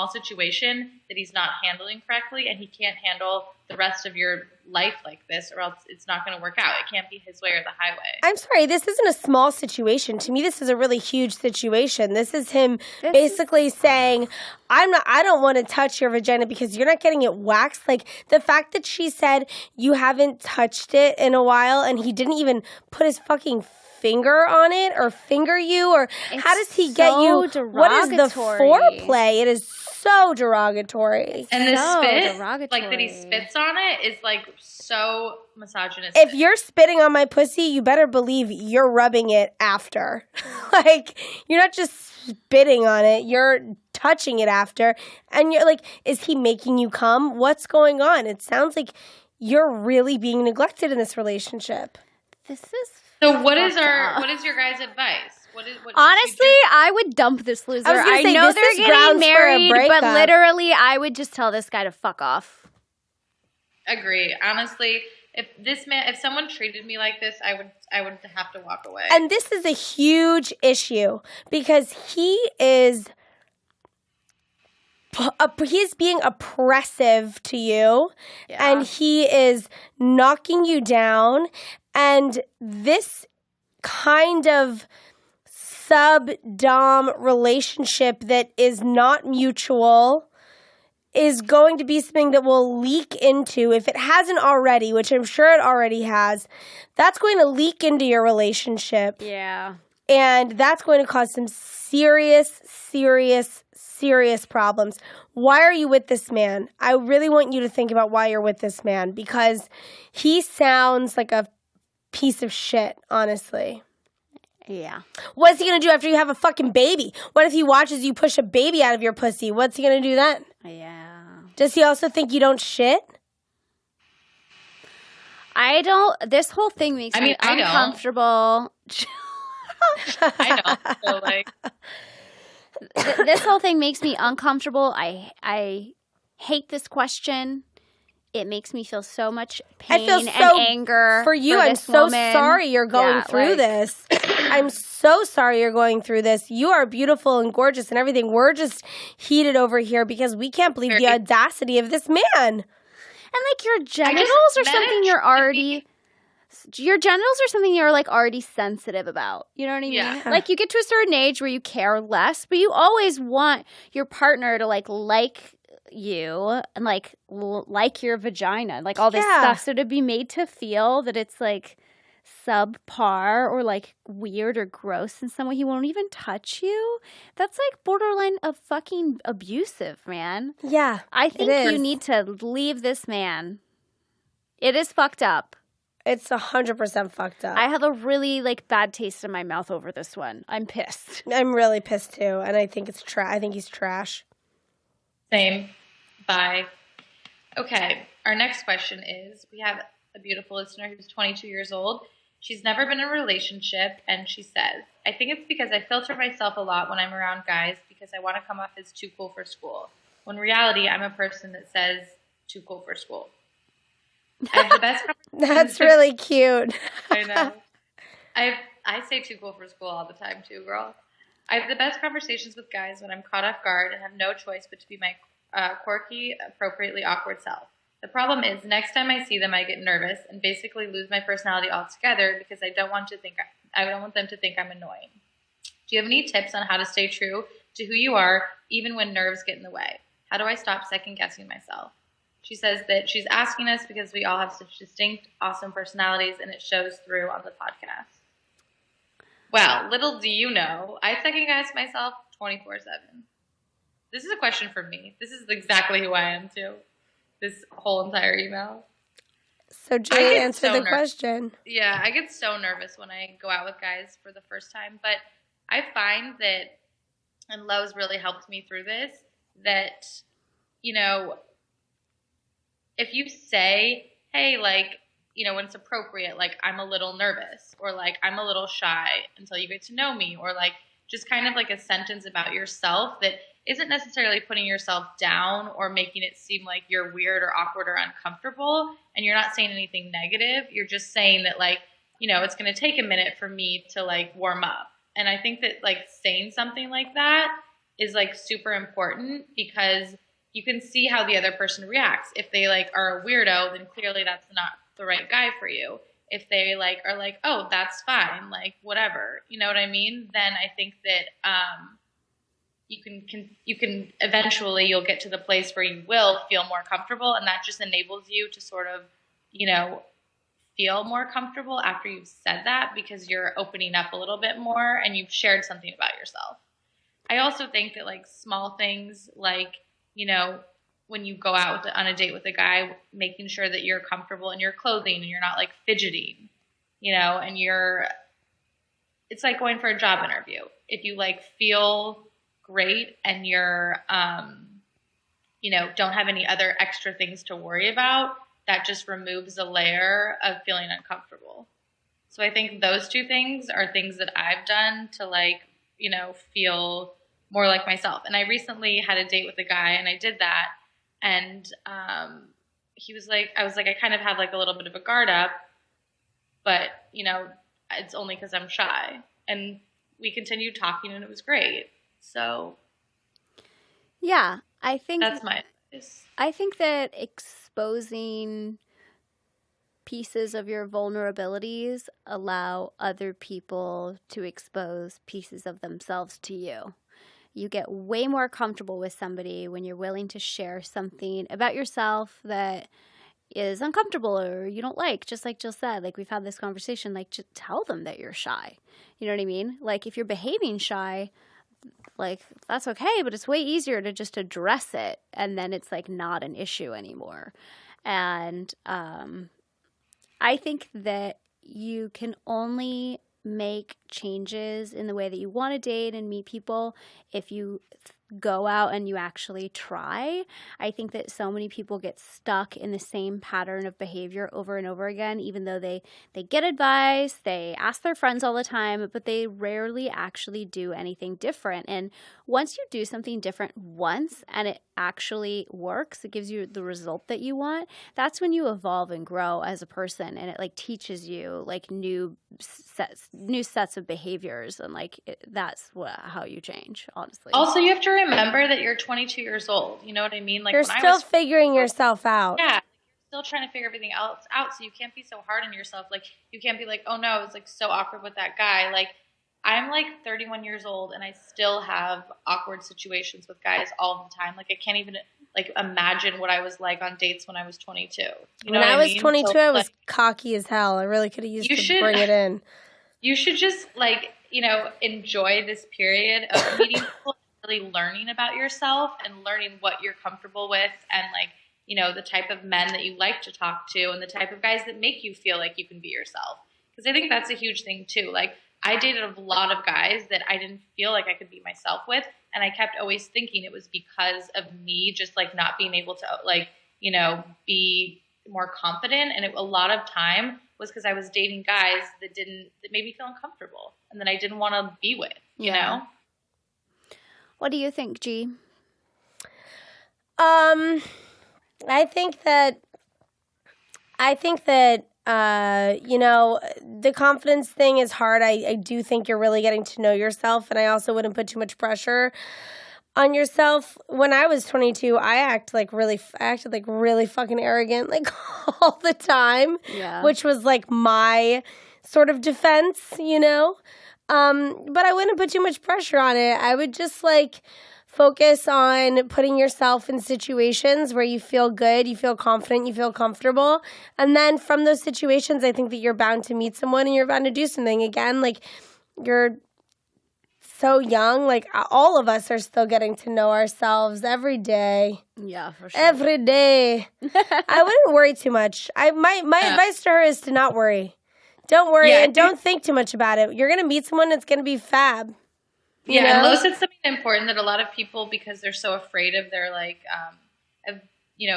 situation that he's not handling correctly, and he can't handle the rest of your life like this, or else it's not going to work out. It can't be his way or the highway. I'm sorry, this isn't a small situation. To me, this is a really huge situation. This is him basically saying, I don't want to touch your vagina because you're not getting it waxed. Like the fact that she said you haven't touched it in a while and he didn't even put his fucking finger on it or finger you, or it's how does he get you? What is the foreplay? It is so derogatory. And the spit, like that he spits on it, is like so misogynistic. If you're spitting on my pussy, you better believe you're rubbing it after. Like you're not just spitting on it, you're touching it after. And you're like, is he making you come? What's going on? It sounds like you're really being neglected in this relationship. This is so. What is your guys' advice? Honestly, I would dump this loser. I say, know they're getting married, but literally, I would just tell this guy to fuck off. Agree. Honestly, if someone treated me like this, I would have to walk away. And this is a huge issue because he's being oppressive to you, and he is knocking you down, and this kind of sub-dom relationship that is not mutual is going to be something that will leak into, if it hasn't already, which I'm sure it already has, that's going to leak into your relationship. Yeah. And that's going to cause some serious problems. Why are you with this man? I really want you to think about why you're with this man, because he sounds like a piece of shit, honestly. Yeah. What's he going to do after you have a fucking baby? What if he watches you push a baby out of your pussy? What's he going to do then? Yeah. Does he also think you don't shit? I don't. This whole thing makes me uncomfortable. I know. So like, this whole thing makes me uncomfortable. I hate this question. It makes me feel so much pain and anger for you. I'm so sorry you're going through this. I'm so sorry you're going through this. You are beautiful and gorgeous and everything. We're just heated over here because we can't believe the audacity of this man. And like your genitals are something you're like already sensitive about. You know what I mean? Yeah. Like you get to a certain age where you care less, but you always want your partner to like you and like your vagina, like all this stuff. So to be made to feel that it's like subpar or like weird or gross in some way, he won't even touch you. That's like borderline of fucking abusive, man. Yeah, I think you need to leave this man. It is fucked up. It's 100% fucked up. I have a really like bad taste in my mouth over this one. I'm pissed. I'm really pissed too, and I think it's I think he's trash. Same. Bye. Okay. Our next question is, we have a beautiful listener who's 22 years old. She's never been in a relationship, and she says, I think it's because I filter myself a lot when I'm around guys because I want to come off as too cool for school. When in reality, I'm a person that says too cool for school. I have the best That's really cute. I know. I say too cool for school all the time too, girl. I have the best conversations with guys when I'm caught off guard and have no choice but to be my quirky, appropriately awkward self. The problem is, next time I see them, I get nervous and basically lose my personality altogether because I don't want them to think I'm annoying. Do you have any tips on how to stay true to who you are, even when nerves get in the way? How do I stop second-guessing myself? She says that she's asking us because we all have such distinct, awesome personalities, and it shows through on the podcast. Well, little do you know, I second-guess myself 24/7. This is a question for me. This is exactly who I am, too. This whole entire email. So Jay answered the question. Yeah, I get so nervous when I go out with guys for the first time. But I find that, and Lowe's really helped me through this, that, you know, if you say, hey, like, you know, when it's appropriate, like, I'm a little nervous, or like, I'm a little shy until you get to know me, or like, just kind of like a sentence about yourself that isn't necessarily putting yourself down or making it seem like you're weird or awkward or uncomfortable, and you're not saying anything negative. You're just saying that, like, you know, it's going to take a minute for me to like warm up. And I think that like saying something like that is like super important, because you can see how the other person reacts. If they like are a weirdo, then clearly that's not the right guy for you. If they like are like, oh, that's fine, like whatever, you know what I mean? Then I think that you can eventually, you'll get to the place where you will feel more comfortable, and that just enables you to sort of, you know, feel more comfortable after you've said that, because you're opening up a little bit more and you've shared something about yourself. I also think that like small things, like, you know, when you go out on a date with a guy, making sure that you're comfortable in your clothing and you're not like fidgeting, you know, and it's like going for a job interview. If you like feel great and you're, you know, don't have any other extra things to worry about, that just removes a layer of feeling uncomfortable. So I think those two things are things that I've done to like, you know, feel more like myself. And I recently had a date with a guy and I did that. And he was like, I was like, I kind of have like a little bit of a guard up, but, you know, it's only because I'm shy. And we continued talking and it was great. So yeah, I think that's my advice. I think that exposing pieces of your vulnerabilities allow other people to expose pieces of themselves to you. You get way more comfortable with somebody when you're willing to share something about yourself that is uncomfortable or you don't like. Just like Jill said, like we've had this conversation, like just tell them that you're shy. You know what I mean? Like if you're behaving shy, like that's okay, but it's way easier to just address it, and then it's like not an issue anymore. And I think that you can only make changes in the way that you want to date and meet people if you go out and you actually try. I think that so many people get stuck in the same pattern of behavior over and over again, even though they get advice, they ask their friends all the time, but they rarely actually do anything different. And once you do something different once and it actually works, it gives you the result that you want, that's when you evolve and grow as a person, and it like teaches you like new sets of behaviors, and like that's how you change, honestly. Also, you have to remember that you're 22 years old. You know what I mean? Like You're still figuring yourself out. Yeah, you're still trying to figure everything else out. So you can't be so hard on yourself. Like you can't be like, oh no, I was like so awkward with that guy. Like I'm like 31 years old and I still have awkward situations with guys all the time. Like I can't even like imagine what I was like on dates when I was 22. You know when I was mean? 22, so, I was like, cocky as hell. I really could have used to bring it in. You should just like, you know, enjoy this period of meeting people, really learning about yourself and learning what you're comfortable with, and like, you know, the type of men that you like to talk to and the type of guys that make you feel like you can be yourself. Because I think that's a huge thing too. Like I dated a lot of guys that I didn't feel like I could be myself with, and I kept always thinking it was because of me just like not being able to like, you know, be more confident. And a lot of time was because I was dating guys that made me feel uncomfortable and that I didn't want to be with, you know? What do you think, G? I think that The confidence thing is hard. I do think you're really getting to know yourself, and I also wouldn't put too much pressure on yourself. When I was 22, I acted like really fucking arrogant, like all the time, which was like my sort of defense, but I wouldn't put too much pressure on it. I would just like focus on putting yourself in situations where you feel good, you feel confident, you feel comfortable. And then from those situations, I think that you're bound to meet someone and you're bound to do something. Again, like you're so young, like all of us are still getting to know ourselves every day. Yeah, for sure. Every day. I wouldn't worry too much. My advice to her is to not worry. Don't worry and don't think too much about it. You're going to meet someone that's going to be fab. And Lo said something important that a lot of people, because they're so afraid of their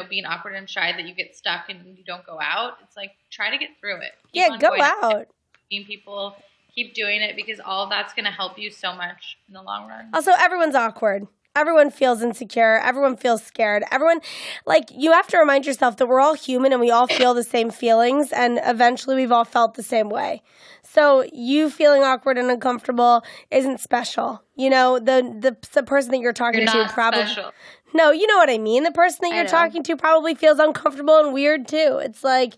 being awkward and shy, that you get stuck and you don't go out. It's like, try to get through it. Go out. Meeting people, keep doing it, because all of that's going to help you so much in the long run. Also, everyone's awkward. Everyone feels insecure. Everyone feels scared. You have to remind yourself that we're all human and we all feel the same feelings, and eventually we've all felt the same way. So you feeling awkward and uncomfortable isn't special. The person that you're talking to probably special. No, you know what I mean. The person that you're talking to probably feels uncomfortable and weird too. It's like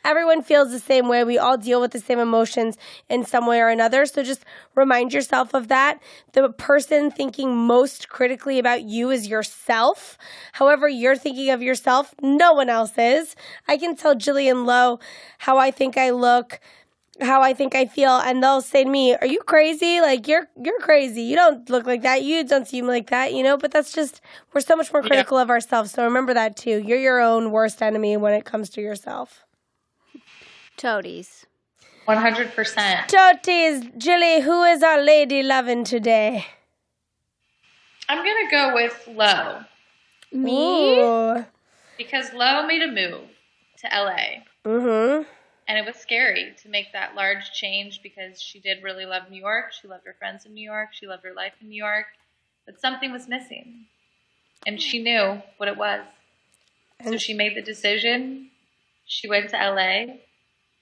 everyone feels the same way. We all deal with the same emotions in some way or another. So just remind yourself of that. The person thinking most critically about you is yourself. However you're thinking of yourself, no one else is. I can tell Jillian Lowe how I think I look, how I think I feel, and they'll say to me, "Are you crazy? Like you're crazy. You don't look like that. You don't seem like that." But that's just, we're so much more critical of ourselves. So remember that too. You're your own worst enemy when it comes to yourself. Toadies. 100%. Toadies. Jilly, who is our lady Lovin today? I'm gonna go with Lo. Me? Ooh. Because Lo made a move to LA. Mm-hmm. And it was scary to make that large change, because she did really love New York. She loved her friends in New York. She loved her life in New York. But something was missing. And she knew what it was. So she made the decision. She went to LA.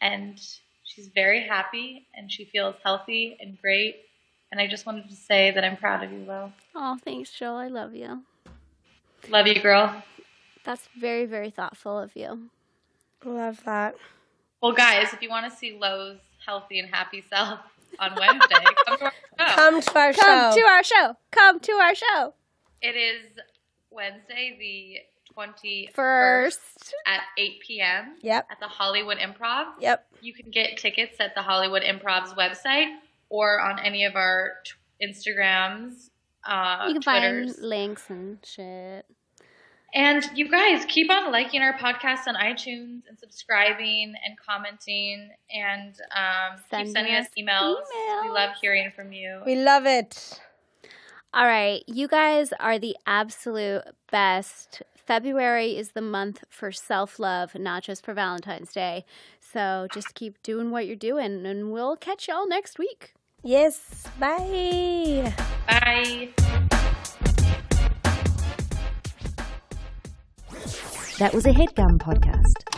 And she's very happy. And she feels healthy and great. And I just wanted to say that I'm proud of you, Lo. Oh, thanks, Jill. I love you. Love you, girl. That's very, very thoughtful of you. Love that. Well, guys, if you want to see Lo's healthy and happy self on Wednesday, come to our show. Come to our show. Come to our show. It is Wednesday, the 21st First. at 8 p.m. Yep. At the Hollywood Improv. Yep. You can get tickets at the Hollywood Improv's website or on any of our Instagrams, You can Twitters. find links and shit. And you guys, keep on liking our podcast on iTunes and subscribing and commenting, and keep sending us emails. We love hearing from you. We love it. All right. You guys are the absolute best. February is the month for self-love, not just for Valentine's Day. So just keep doing what you're doing, and we'll catch y'all next week. Yes. Bye. Bye. That was a HeadGum podcast.